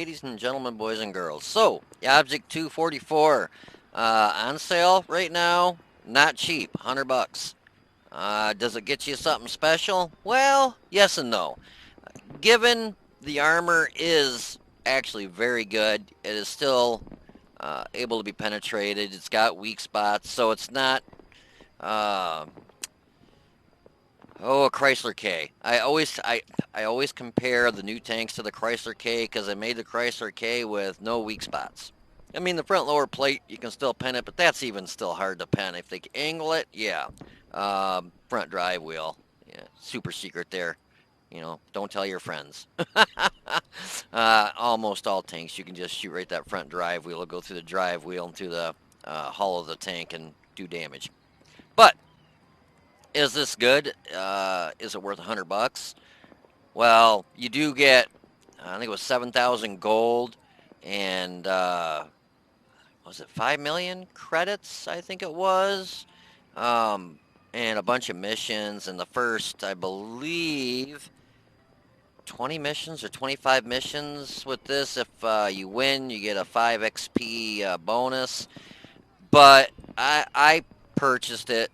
ladies and gentlemen, boys and girls. So, the Object-244 on sale right now. Not cheap, $100. Does it get you something special? Well, yes and no. Given the armor is actually very good, it is still able to be penetrated. It's got weak spots, so it's not. Uh, Oh, a Chrysler K. I always compare the new tanks to the Chrysler K because I made the Chrysler K with no weak spots. I mean, the front lower plate, you can still pen it, but that's even still hard to pen. If they angle it, yeah. Front drive wheel. Yeah, super secret there. You know, don't tell your friends. Almost all tanks, you can just shoot right that front drive wheel. It'll go through the drive wheel and through the hull of the tank and do damage. But is this good? Is it worth $100? Well, you do get, I think it was 7,000 gold and was it 5 million credits? I think it was, um, and a bunch of missions. And the first, I believe, 20 missions or 25 missions with this. If you win, you get a 5 XP bonus. But I purchased it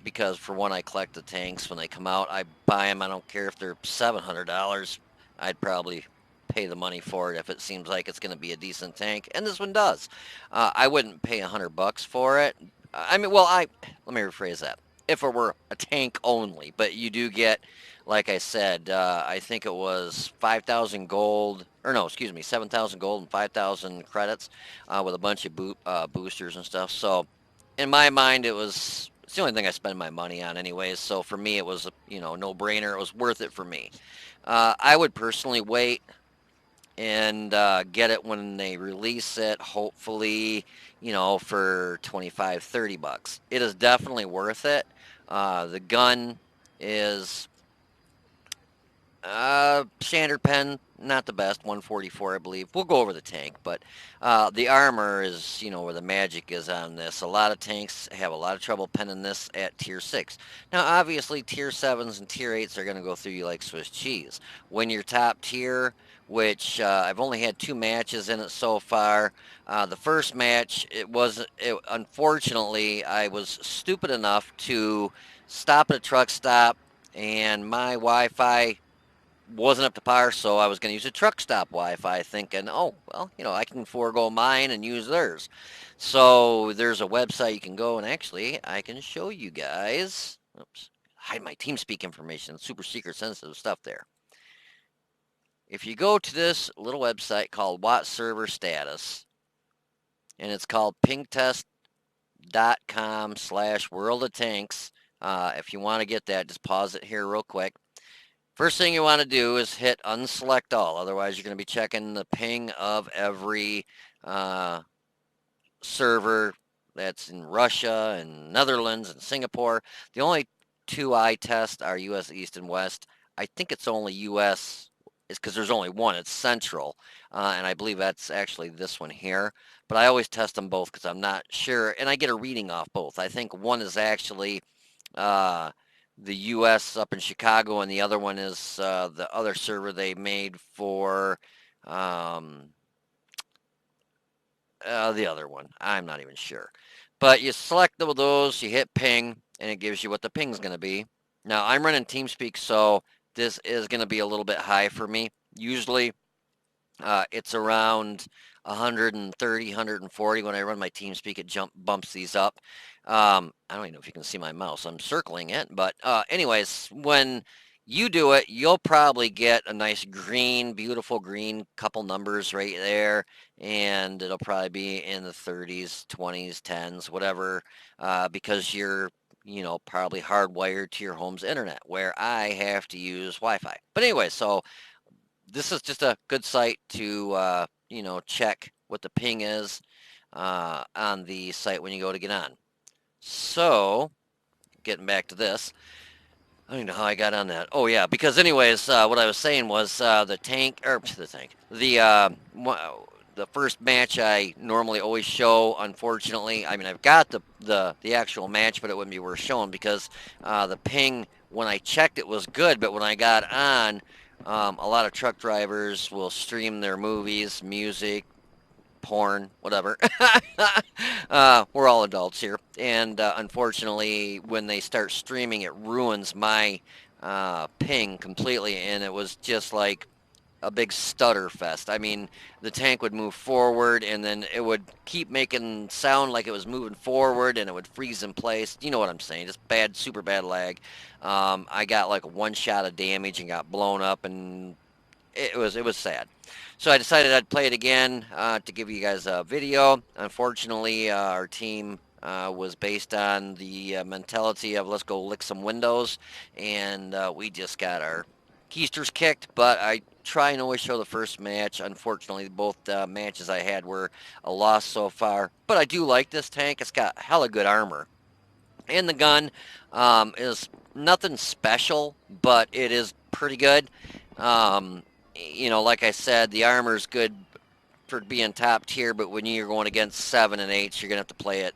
because for one, I collect the tanks when they come out. I buy them. I don't care if they're $700. I'd probably pay the money for it if it seems like it's going to be a decent tank, and this one does. I wouldn't pay $100 for it. I mean, well, I let me rephrase that. If it were a tank only, but you do get, like I said, I think it was 5,000 gold, or no, excuse me, 7,000 gold and 5,000 credits with a bunch of boosters and stuff. So, in my mind, it's the only thing I spend my money on, anyways. So for me, it was no brainer. It was worth it for me. I would personally wait and get it when they release it. Hopefully, for 25, $30. It is definitely worth it. The gun is standard pen, not the best, 144, I believe. We'll go over the tank, but the armor is, where the magic is on this. A lot of tanks have a lot of trouble penning this at Tier 6. Now, obviously, Tier 7s and Tier 8s are going to go through you like Swiss cheese. When you're top tier, which I've only had 2 matches in it so far. The first match, unfortunately, I was stupid enough to stop at a truck stop, and my Wi-Fi wasn't up to par, so I was going to use a truck stop Wi-Fi, thinking, oh, well, I can forego mine and use theirs. So there's a website you can go, and actually, I can show you guys. Oops, hide my TeamSpeak information, super secret sensitive stuff there. If you go to this little website called Watt Server Status, and it's called pingtest.com/World of Tanks. If you want to get that, just pause it here real quick. First thing you want to do is hit unselect all. Otherwise, you're going to be checking the ping of every server that's in Russia and Netherlands and Singapore. The only 2 I test are US East and West. I think it's only US is because there's only one. It's Central, and I believe that's actually this one here. But I always test them both because I'm not sure, and I get a reading off both. I think one is actually the U.S. up in Chicago, and the other one is the other server they made for the other one. I'm not even sure. But you select those, you hit ping, and it gives you what the ping's going to be. Now, I'm running TeamSpeak, so this is going to be a little bit high for me. Usually, it's around 130, 140. When I run my TeamSpeak, it bumps these up. I don't even know if you can see my mouse. I'm circling it. But anyways, when you do it, you'll probably get a nice green, beautiful green couple numbers right there. And it'll probably be in the 30s, 20s, 10s, whatever, because you're probably hardwired to your home's internet, where I have to use Wi-Fi. But anyway, so this is just a good site to, check what the ping is on the site when you go to get on. So, getting back to this, I don't know how I got on that. Oh yeah, because anyways, what I was saying was the first match I normally always show. Unfortunately, I mean I've got the actual match, but it wouldn't be worth showing because the ping when I checked it was good, but when I got on, A lot of truck drivers will stream their movies, music, porn, whatever. We're all adults here. And unfortunately, when they start streaming, it ruins my ping completely. And it was just like a big stutter fest. I mean, the tank would move forward and then it would keep making sound like it was moving forward and it would freeze in place. You know what I'm saying? Just bad, super bad lag. I got like one shot of damage and got blown up and it was sad. So I decided I'd play it again to give you guys a video. Unfortunately, our team was based on the mentality of let's go lick some windows, and we just got our keisters kicked. But I try and always show the first match. Unfortunately, both matches I had were a loss so far. But I do like this tank. It's got hella good armor. And the gun is nothing special, but it is pretty good. Um, like I said, the armor's good for being top tier, but when you're going against 7 and 8s, you're going to have to play it,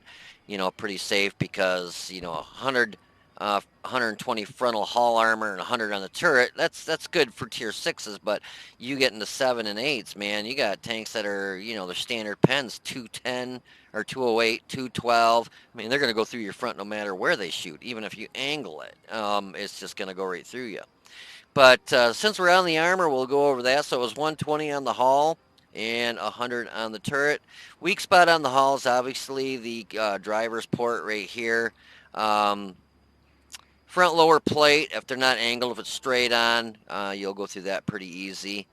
pretty safe because, 120 frontal hull armor and 100 on the turret, that's good for tier 6s, but you get into 7 and 8s, man, you got tanks that are, their standard pens, 210 or 208, 212. I mean, they're going to go through your front no matter where they shoot, even if you angle it. It's just going to go right through you. But since we're on the armor, we'll go over that. So it was 120 on the hull and 100 on the turret. Weak spot on the hull is obviously the driver's port right here. Um, Front lower plate, if they're not angled, if it's straight on, you'll go through that pretty easy.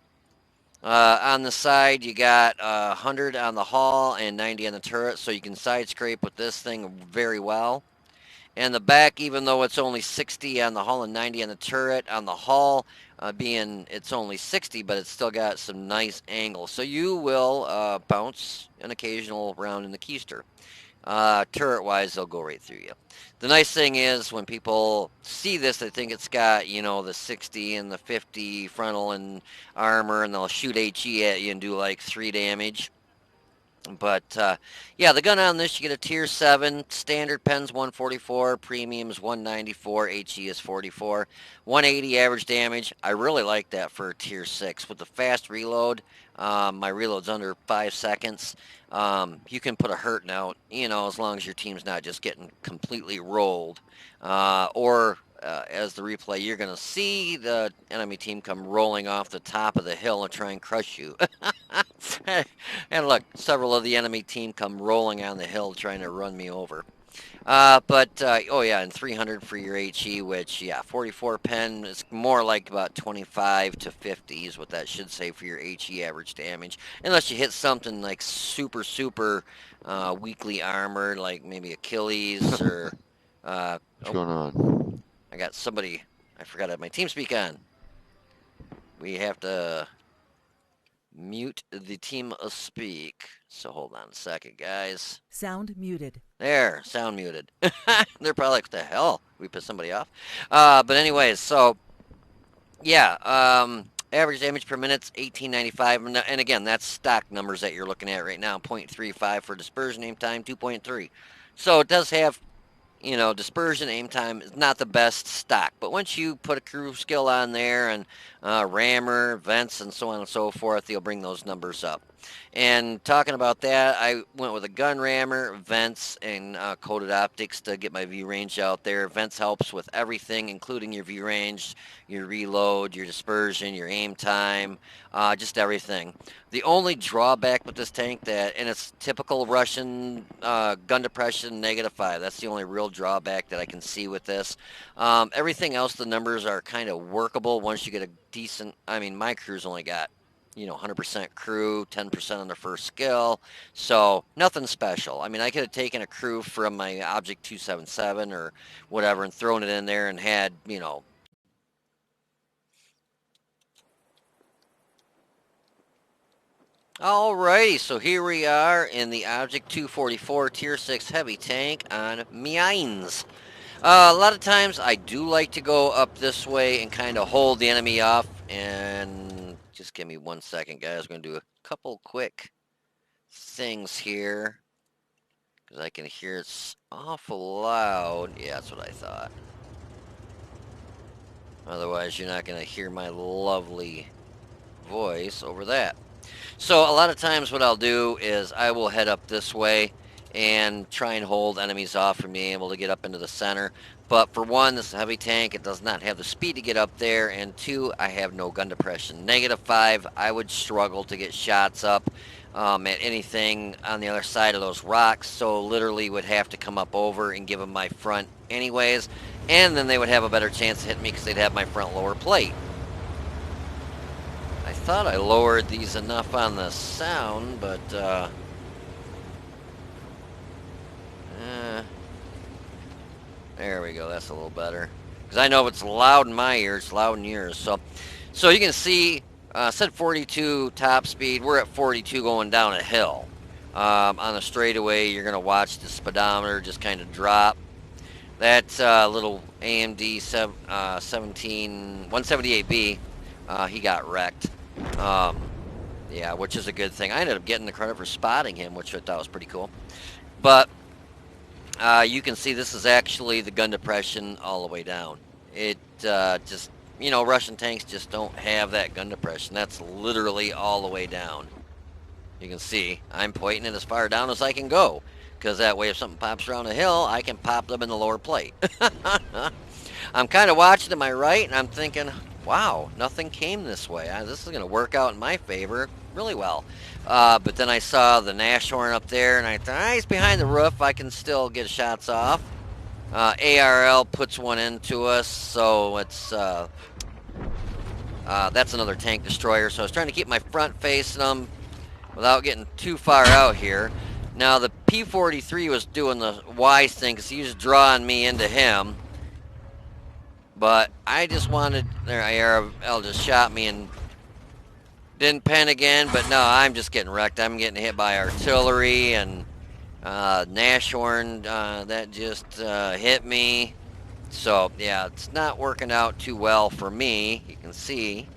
On the side, you got 100 on the hull and 90 on the turret, so you can side scrape with this thing very well. And the back, even though it's only 60 on the hull and 90 on the turret, on the hull being it's only 60, but it's still got some nice angles. So you will bounce an occasional round in the keister. Turret-wise, they'll go right through you. The nice thing is when people see this, they think it's got, the 60 and the 50 frontal and armor, and they'll shoot HE at you and do like 3 damage. But yeah, the gun on this, you get a tier 7. Standard pen's 144, premium's 194, HE is 44, 180 average damage. I really like that for a tier 6. With the fast reload, my reload's under 5 seconds. You can put a hurting out, as long as your team's not just getting completely rolled. Or as the replay, you're going to see the enemy team come rolling off the top of the hill and try and crush you. And look, several of the enemy team come rolling on the hill trying to run me over. Oh yeah, and 300 for your HE, which, yeah, 44 pen is more like about 25 to 50 is what that should say for your HE average damage. Unless you hit something like super, super weakly armored, like maybe Achilles or... What's going on? I got somebody... I forgot I had my TeamSpeak on. We have to... mute the team speak. So hold on a second, guys. Sound muted. There, sound muted. They're probably like, what the hell? We pissed somebody off? But anyways, so yeah, average damage per minute's 1895, and again, that's stock numbers that you're looking at right now. 0.35 for dispersion aim time, 2.3. So it does have, dispersion aim time is not the best stock, but once you put a crew skill on there and rammer, vents, and so on and so forth, you'll bring those numbers up. And talking about that, I went with a gun rammer, vents, and coated optics to get my view range out there. Vents helps with everything, including your view range, your reload, your dispersion, your aim time, just everything. The only drawback with this tank and it's typical Russian gun depression, -5. That's the only real drawback that I can see with this. Everything else, the numbers are kind of workable once you get a decent, I mean, my crew's only got 100% crew, 10% on their first skill. So nothing special. I mean, I could have taken a crew from my Obj-277 or whatever and thrown it in there and had, Alrighty, so here we are in the Obj-244 Tier 6 Heavy Tank on Mines. A lot of times I do like to go up this way and kind of hold the enemy off. And just give me 1 second, guys. We're going to do a couple quick things here. Because I can hear it's awful loud. Yeah, that's what I thought. Otherwise, you're not going to hear my lovely voice over that. So a lot of times what I'll do is I will head up this way and try and hold enemies off from being able to get up into the center. But for one, this is a heavy tank. It does not have the speed to get up there. And two, I have no gun depression. -5, I would struggle to get shots up at anything on the other side of those rocks. So literally would have to come up over and give them my front anyways. And then they would have a better chance of hitting me because they'd have my front lower plate. I thought I lowered these enough on the sound, but there we go. That's a little better. Because I know if it's loud in my ears, it's loud in yours. So you can see, said 42 top speed. We're at 42 going down a hill. On the straightaway, you're going to watch the speedometer just kind of drop. That little AMD 178B, he got wrecked. Yeah, which is a good thing. I ended up getting the credit for spotting him, which I thought was pretty cool. But you can see this is actually the gun depression all the way down. It just, Russian tanks just don't have that gun depression. That's literally all the way down. You can see I'm pointing it as far down as I can go, because that way if something pops around a hill, I can pop them in the lower plate. I'm kind of watching to my right, and I'm thinking, wow, nothing came this way. This is going to work out in my favor really well. But then I saw the Nashorn up there, and I thought, he's behind the roof. I can still get shots off. ARL puts one into us, so it's that's another tank destroyer. So I was trying to keep my front facing them without getting too far out here. Now the P-43 was doing the wise thing because he was drawing me into him. But I just wanted, there, ARL just shot me and didn't pen again, but no, I'm just getting wrecked. I'm getting hit by artillery and Nashorn, that just hit me. So, yeah, it's not working out too well for me. You can see.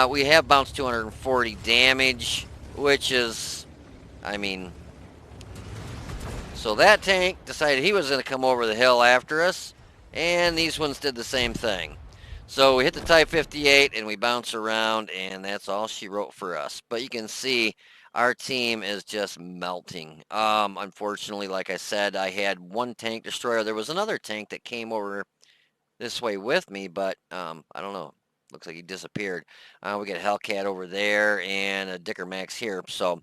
We have bounced 240 damage, which is, I mean... So that tank decided he was going to come over the hill after us, and these ones did the same thing. So we hit the Type 58 and we bounce around, and that's all she wrote for us. But you can see our team is just melting. Unfortunately, like I said, I had one tank destroyer. There was another tank that came over this way with me, but I don't know. Looks like he disappeared. We got a Hellcat over there and a Dicker Max here. So,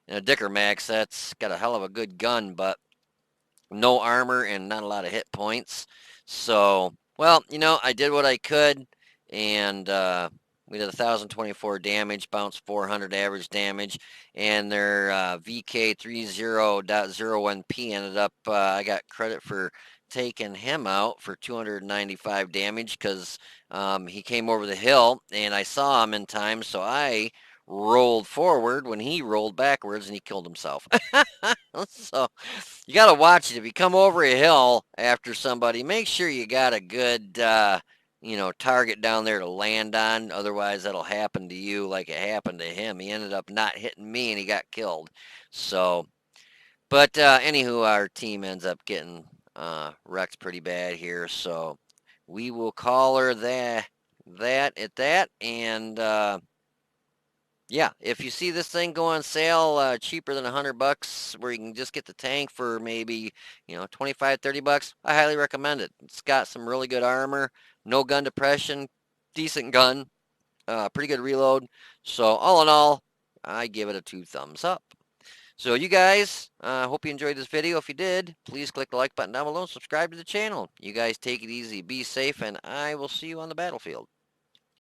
and a Dicker Max, that's got a hell of a good gun, but no armor and not a lot of hit points. So, well, I did what I could, and we did 1,024 damage, bounced 400 average damage, and their VK30.01P ended up, I got credit for taking him out for 295 damage because he came over the hill, and I saw him in time, so I rolled forward when he rolled backwards, and he killed himself. So you got to watch it. If you come over a hill after somebody, make sure you got a good, target down there to land on. Otherwise, that'll happen to you like it happened to him. He ended up not hitting me and he got killed. So, but anywho, our team ends up getting wrecked pretty bad here. So we will call her that at that. And yeah, if you see this thing go on sale cheaper than $100, where you can just get the tank for maybe 25, $30, I highly recommend it. It's got some really good armor, no gun depression, decent gun, pretty good reload. So all in all, I give it a 2 thumbs up. So you guys, hope you enjoyed this video. If you did, please click the like button down below and subscribe to the channel. You guys take it easy, be safe, and I will see you on the battlefield.